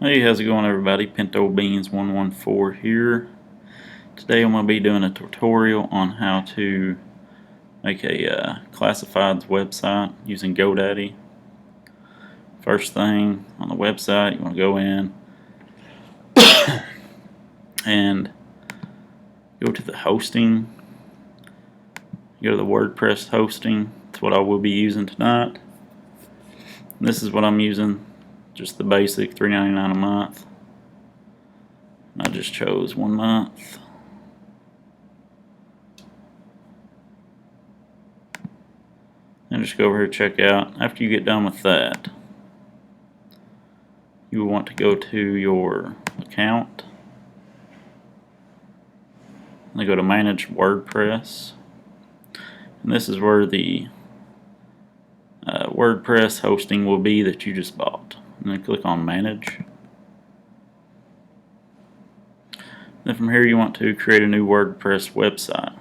Hey, how's it going, everybody? Pinto Beans 114 here. Today I'm going to be doing a tutorial on how to make a classifieds website using GoDaddy. First thing on the website, you want to go in and go to the hosting. Go to the Wordpress hosting. That's what I will be using tonight. And this is what I'm using, just the basic $3.99 a month. I just chose 1 month. And just go over here and check out. After you get done with that, you will want to go to your account and then go to Manage WordPress. And this is where the WordPress hosting will be that you just bought. And then click on Manage. Then from here you want to create a new WordPress website.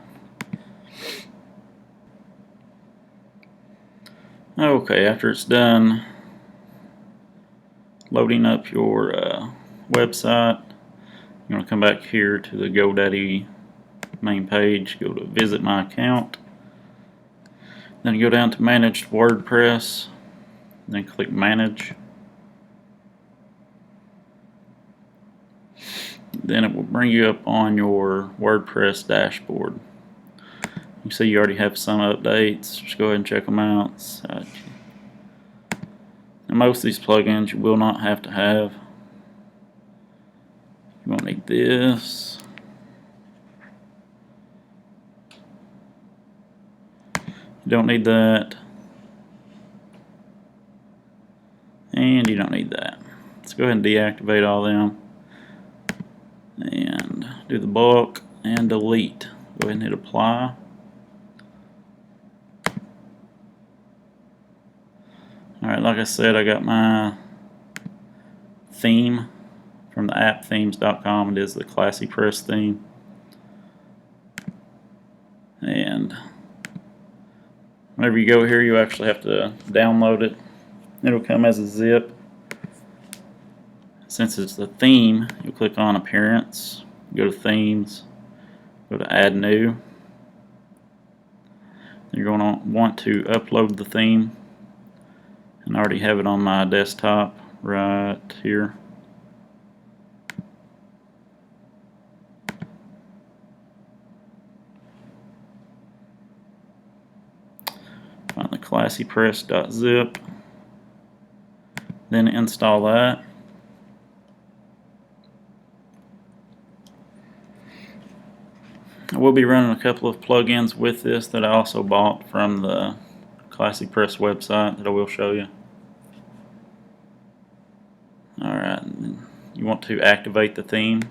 Okay, after it's done loading up your website, you want to come back here to the GoDaddy main page, go to Visit My Account, then go down to Managed WordPress, then click Manage. Then it will bring you up on your WordPress dashboard. You see you already have some updates. Just go ahead and check them out. And most of these plugins you will not have to have. You won't need this. You don't need that. And you don't need that. Let's go ahead and deactivate all them. And do the bulk and delete. Go ahead and hit apply. Alright, like I said, I got my theme from the appthemes.com. It is the Classy Press theme. And whenever you go here, you actually have to download it. It'll come as a zip. Since it's the theme, you click on Appearance, go to Themes, go to Add New. You're going to want to upload the theme. And I already have it on my desktop right here. Find the classypress.zip. Then install that. I will be running a couple of plugins with this that I also bought from the Classy Press website that I will show you. Alright, you want to activate the theme.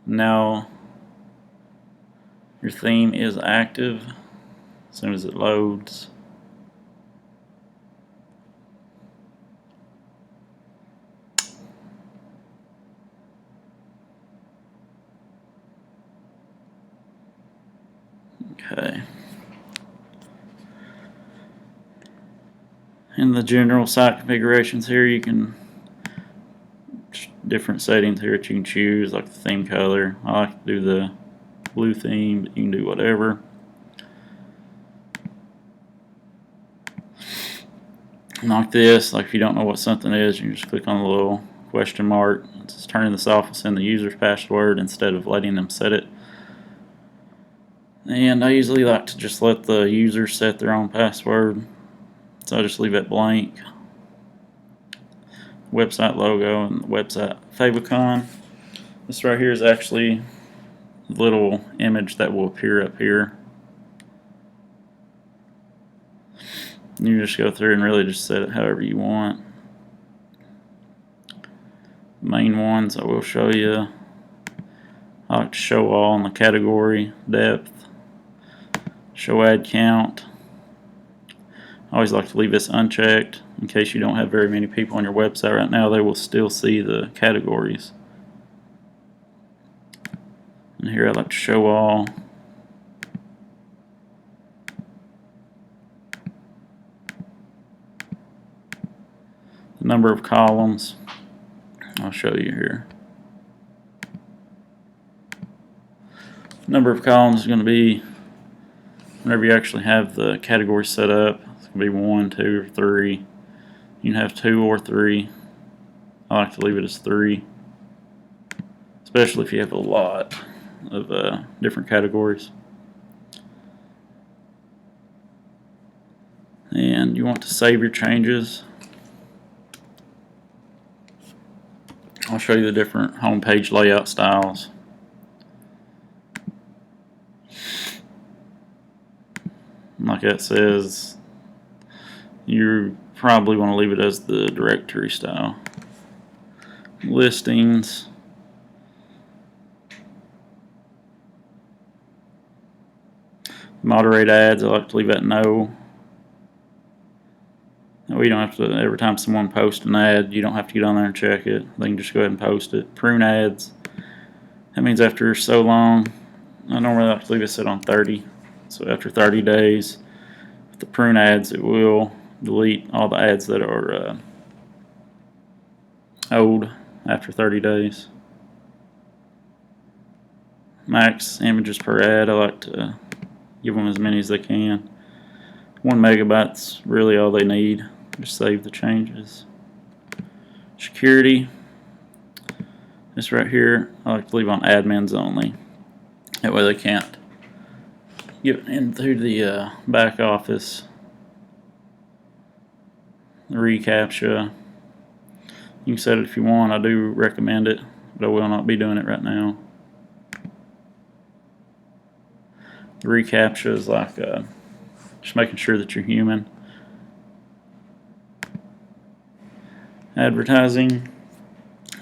Now your theme is active as soon as it loads. Okay. In the general site configurations here, you can different settings here that you can choose, like the theme color. I like to do the blue theme, but you can do whatever. And like this, like if you don't know what something is, you just click on the little question mark. It's turning this off and send the user's password instead of letting them set it. And I usually like to just let the user set their own password, so I just leave it blank. Website logo and the website favicon. This right here is actually the little image that will appear up here. And you just go through and really just set it however you want. The main ones I will show you. I like to show all in the category, depth, show ad count. I always like to leave this unchecked in case you don't have very many people on your website right now. They will still see the categories. And here I like to show all. The number of columns. I'll show you here. Number of columns is going to be, whenever you actually have the category set up, it's going to be 1, 2, or 3. You can have 2 or 3. I like to leave it as 3, especially if you have a lot of different categories. And you want to save your changes. I'll show you the different homepage layout styles. Like that says, you probably want to leave it as the directory style. Listings. Moderate ads, I like to leave that no. We don't have to, every time someone posts an ad, you don't have to get on there and check it. They can just go ahead and post it. Prune ads. That means after so long, I normally like to leave it set on 30. So after 30 days, with the prune ads, it will delete all the ads that are old after 30 days. Max images per ad, I like to give them as many as they can. 1 megabyte's really all they need. Just save the changes. Security. This right here, I like to leave on admins only. That way they can't get in through the back office. The reCAPTCHA. You can set it if you want. I do recommend it, but I will not be doing it right now. The reCAPTCHA is like just making sure that you're human. Advertising,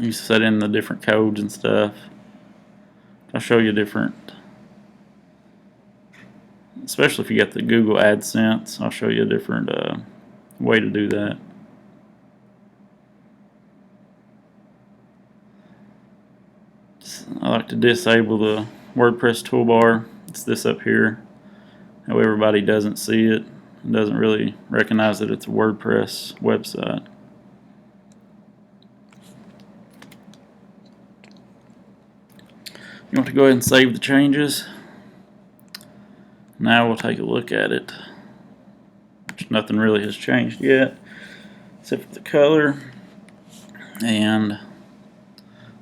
you set in the different codes and stuff. I'll show you different, especially if you got the Google AdSense, I'll show you a different way to do that. I like to disable the WordPress toolbar. It's this up here. That way everybody doesn't see it and doesn't really recognize that it's a WordPress website. You want to go ahead and save the changes. Now we'll take a look at it. Nothing really has changed yet, except for the color. And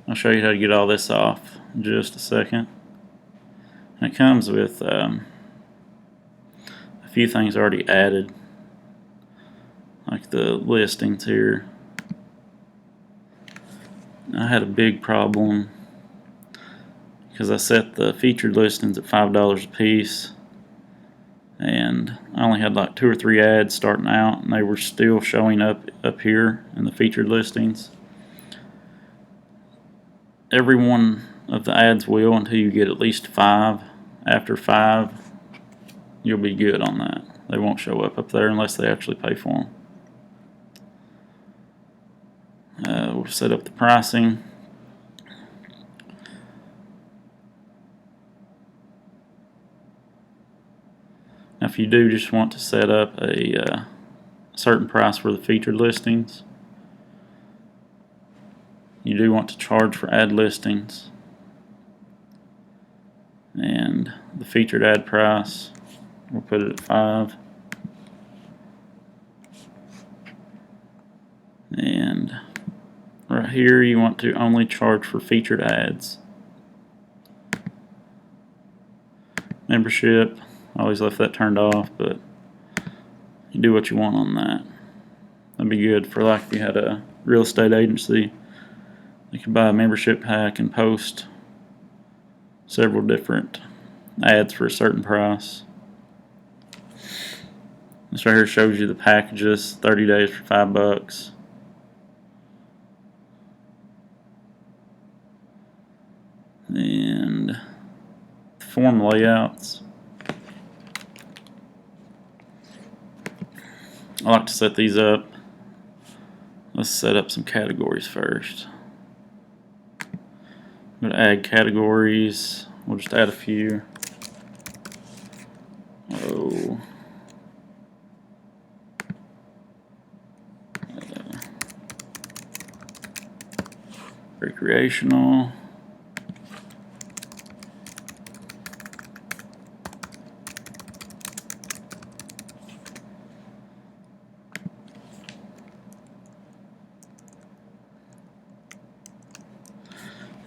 I'll show you how to get all this off in just a second. And it comes with a few things already added, like the listings here. I had a big problem because I set the featured listings at $5 a piece, and I only had like 2 or 3 ads starting out, and they were still showing up here in the featured listings. Every one of the ads will until you get at least 5. After 5, you'll be good on that. They won't show up there unless they actually pay for them. We'll set up the pricing. Now, if you do just want to set up a certain price for the featured listings, you do want to charge for ad listings, and the featured ad price, we'll put it at 5. And right here you want to only charge for featured ads. Membership, I always left that turned off, but you do what you want on that. That'd be good for like if you had a real estate agency. You can buy a membership pack and post several different ads for a certain price. This right here shows you the packages, 30 days for $5. And form layouts. I like to set these up. Let's set up some categories first. I'm going to add categories. We'll just add a few. recreational.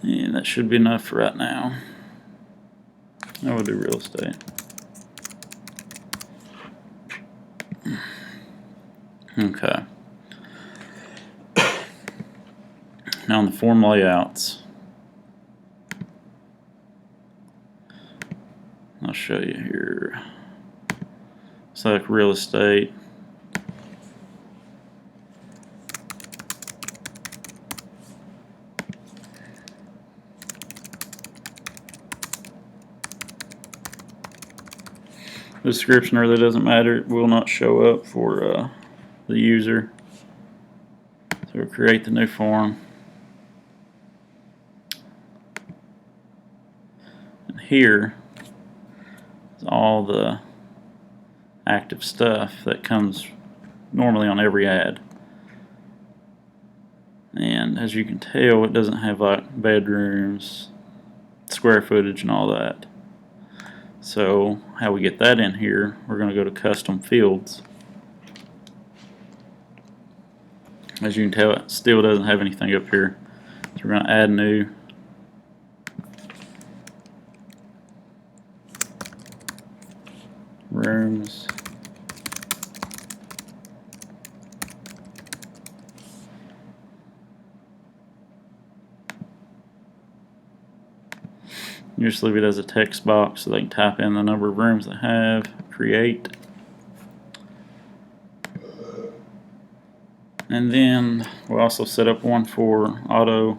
And that should be enough for right now. I will do real estate. Okay. Now on the form layouts, I'll show you here. Select real estate. The description really doesn't matter. It will not show up for the user. So we'll create the new form. And here is all the active stuff that comes normally on every ad. And as you can tell, it doesn't have like bedrooms, square footage, and all that. So how we get that in here, we're going to go to custom fields. As you can tell, it still doesn't have anything up here. So we're going to add new. Rooms. You just leave it as a text box so they can type in the number of rooms they have, create. And then we'll also set up one for auto.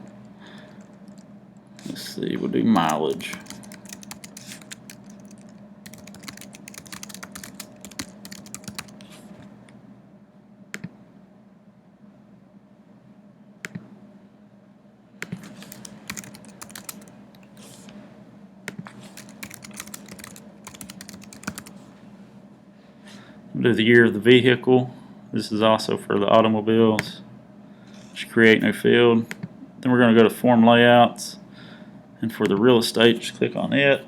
Let's see, we'll do mileage. We'll do the year of the vehicle. This is also for the automobiles. Just create new field. Then we're going to go to form layouts. And for the real estate, just click on it.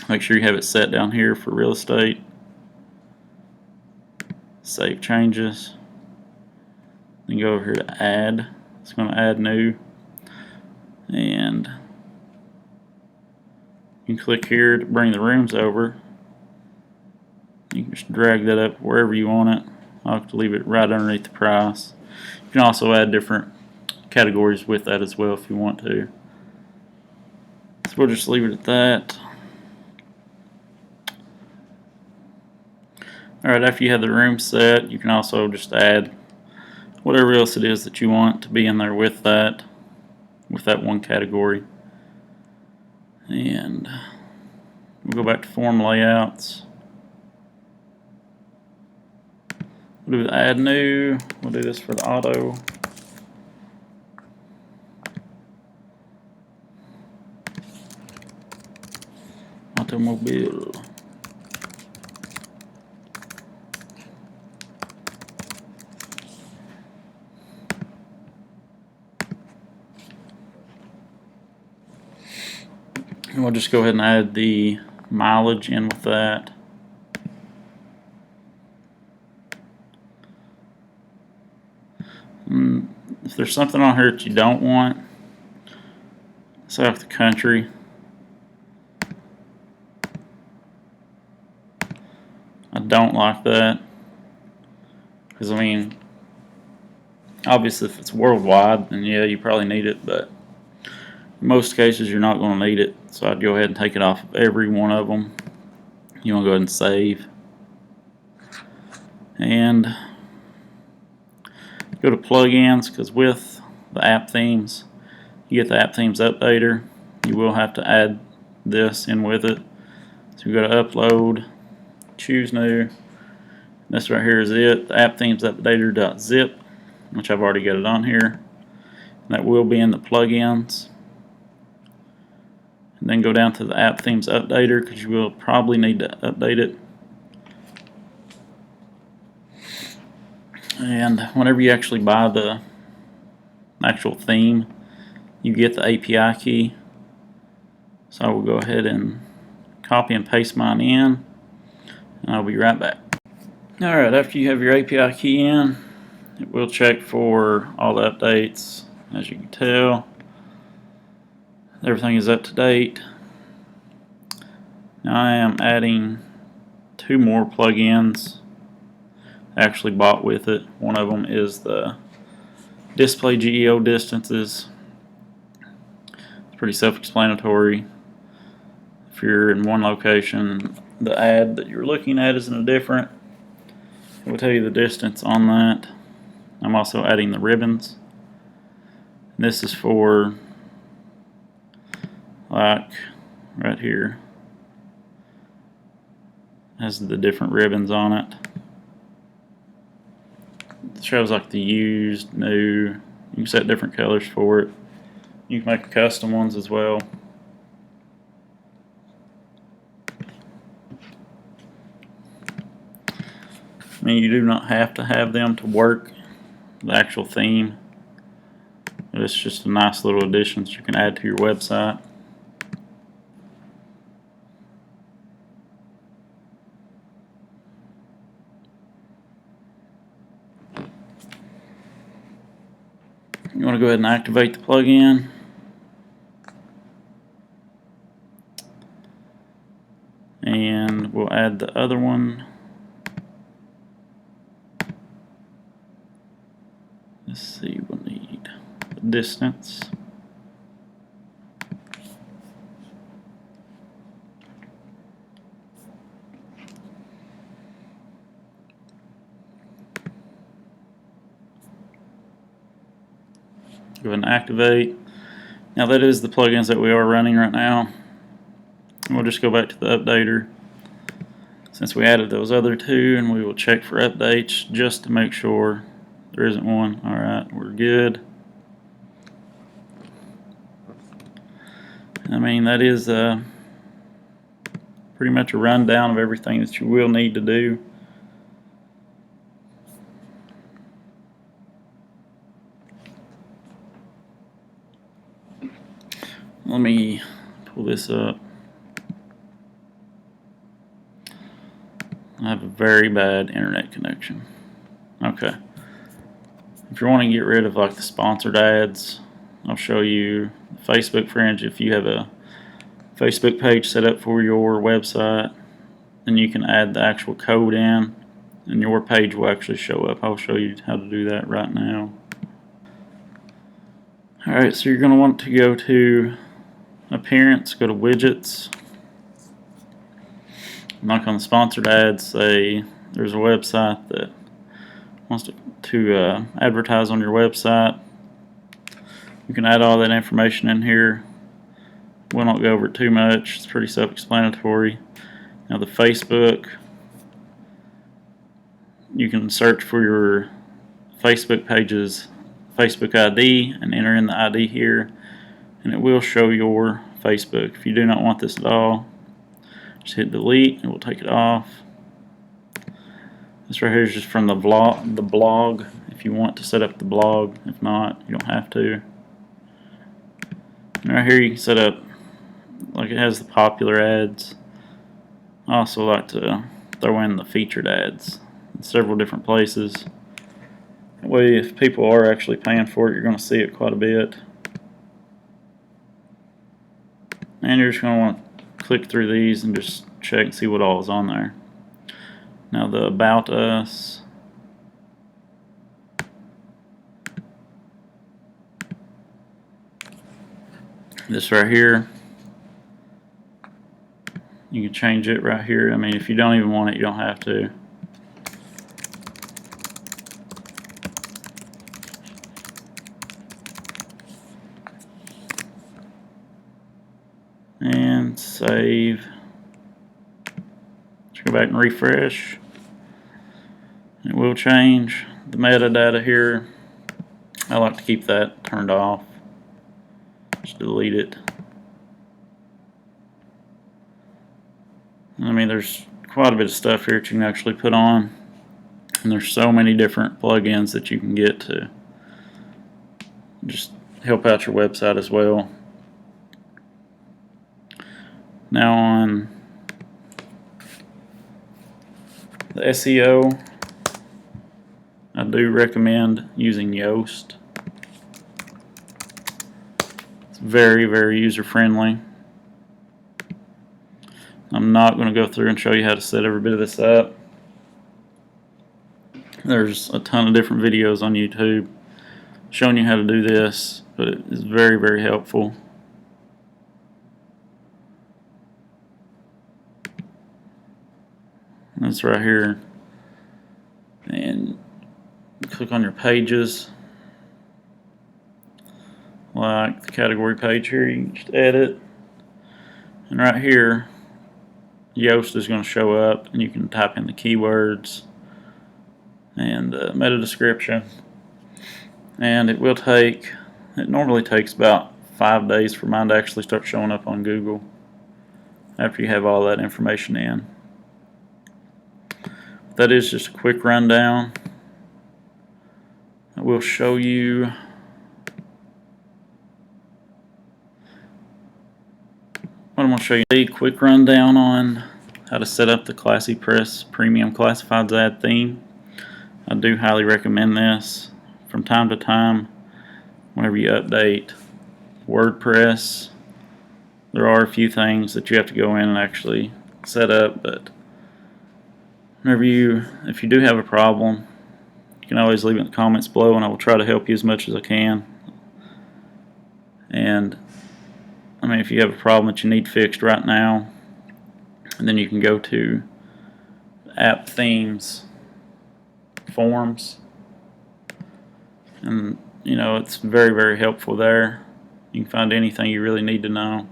Make sure you have it set down here for real estate. Save changes. Then go over here to add. It's going to add new. And you can click here to bring the rooms over. You can just drag that up wherever you want it. I'll have to leave it right underneath the price. You can also add different categories with that as well if you want to. So we'll just leave it at that. Alright, after you have the room set, you can also just add whatever else it is that you want to be in there with that one category. And we'll go back to form layouts. We'll do the add new. We'll do this for the auto. Automobile. And we'll just go ahead and add the mileage in with that. If there's something on here that you don't want, select the country. I don't like that because, I mean, obviously if it's worldwide, then yeah, you probably need it, but in most cases you're not going to need it. So I'd go ahead and take it off of every one of them. You want to go ahead and save. And go to plugins, because with the app themes, you get the app themes updater. You will have to add this in with it. So you go to upload, choose new. This right here is it, the app themes updater.zip, which I've already got it on here. And that will be in the plugins. And then go down to the app themes updater, because you will probably need to update it. And whenever you actually buy the actual theme, you get the API key. So I will go ahead and copy and paste mine in, and I'll be right back. Alright, after you have your API key in, it will check for all the updates. As you can tell, everything is up to date. Now I am adding 2 more plugins actually bought with it. One of them is the display GEO distances. It's pretty self-explanatory. If you're in one location, the ad that you're looking at is in a different. It will tell you the distance on that. I'm also adding the ribbons. This is for, like, right here. It has the different ribbons on it. It shows like the used, new. You can set different colors for it. You can make custom ones as well. I mean, you do not have to have them to work the actual theme. It's just a nice little addition that you can add to your website. You want to go ahead and activate the plugin. And we'll add the other one. Let's see, we'll need the distance. Go ahead and activate. Now that is the plugins that we are running right now. We'll just go back to the updater since we added those other 2, and we will check for updates just to make sure there isn't one. Alright, we're good. I mean, that is pretty much a rundown of everything that you will need to do. Let me pull this up. I have a very bad internet connection. Okay. If you want to get rid of like the sponsored ads, I'll show you Facebook Friends. If you have a Facebook page set up for your website, then you can add the actual code in and your page will actually show up. I'll show you how to do that right now. Alright, so you're going to want to go to Appearance, go to Widgets. Like on the sponsored ads, say there's a website that wants to advertise on your website. You can add all that information in here. We'll not go over it too much. It's pretty self-explanatory. Now the Facebook, you can search for your Facebook page's Facebook ID and enter in the ID here, and it will show your Facebook. If you do not want this at all, just hit delete and we'll take it off. This right here is just from the blog. If you want to set up the blog, if not, you don't have to. And right here you can set up, like it has the popular ads. I also like to throw in the featured ads in several different places. That way if people are actually paying for it, you're going to see it quite a bit. And you're just going to want to click through these and just check and see what all is on there. Now the About Us. This right here. You can change it right here. I mean, if you don't even want it, you don't have to. And save. Let's go back and refresh. It will change the metadata here. I like to keep that turned off. Just delete it. I mean, there's quite a bit of stuff here that you can actually put on, and there's so many different plugins that you can get to just help out your website as well. Now on the SEO, I do recommend using Yoast. It's very, very user friendly. I'm not going to go through and show you how to set every bit of this up. There's a ton of different videos on YouTube showing you how to do this, but it is very, very helpful. That's right here. And click on your pages. Like the category page here, you can just edit. And right here, Yoast is going to show up, and you can type in the keywords and meta description. And it normally takes about 5 days for mine to actually start showing up on Google after you have all that information in. That is just a quick rundown. I will show you what I'm going to show you. A quick rundown on how to set up the Classy Press Premium Classifieds ad theme. I do highly recommend this. From time to time, whenever you update WordPress, there are a few things that you have to go in and actually set up, but if you do have a problem, you can always leave it in the comments below, and I will try to help you as much as I can. And I mean, if you have a problem that you need fixed right now, and then you can go to app themes forums, and it's very, very helpful there. You can find anything you really need to know.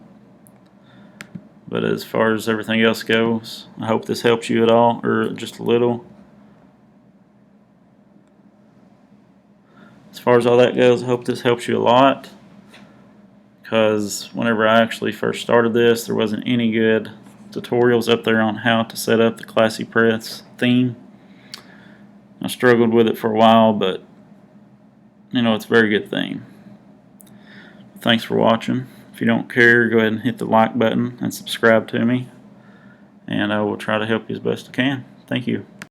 But as far as everything else goes, I hope this helps you at all, or just a little. As far as all that goes, I hope this helps you a lot, because whenever I actually first started this, there wasn't any good tutorials up there on how to set up the Classy Press theme. I struggled with it for a while, but it's a very good theme. Thanks for watching. If you don't care, go ahead and hit the like button and subscribe to me, and I will try to help you as best I can. Thank you.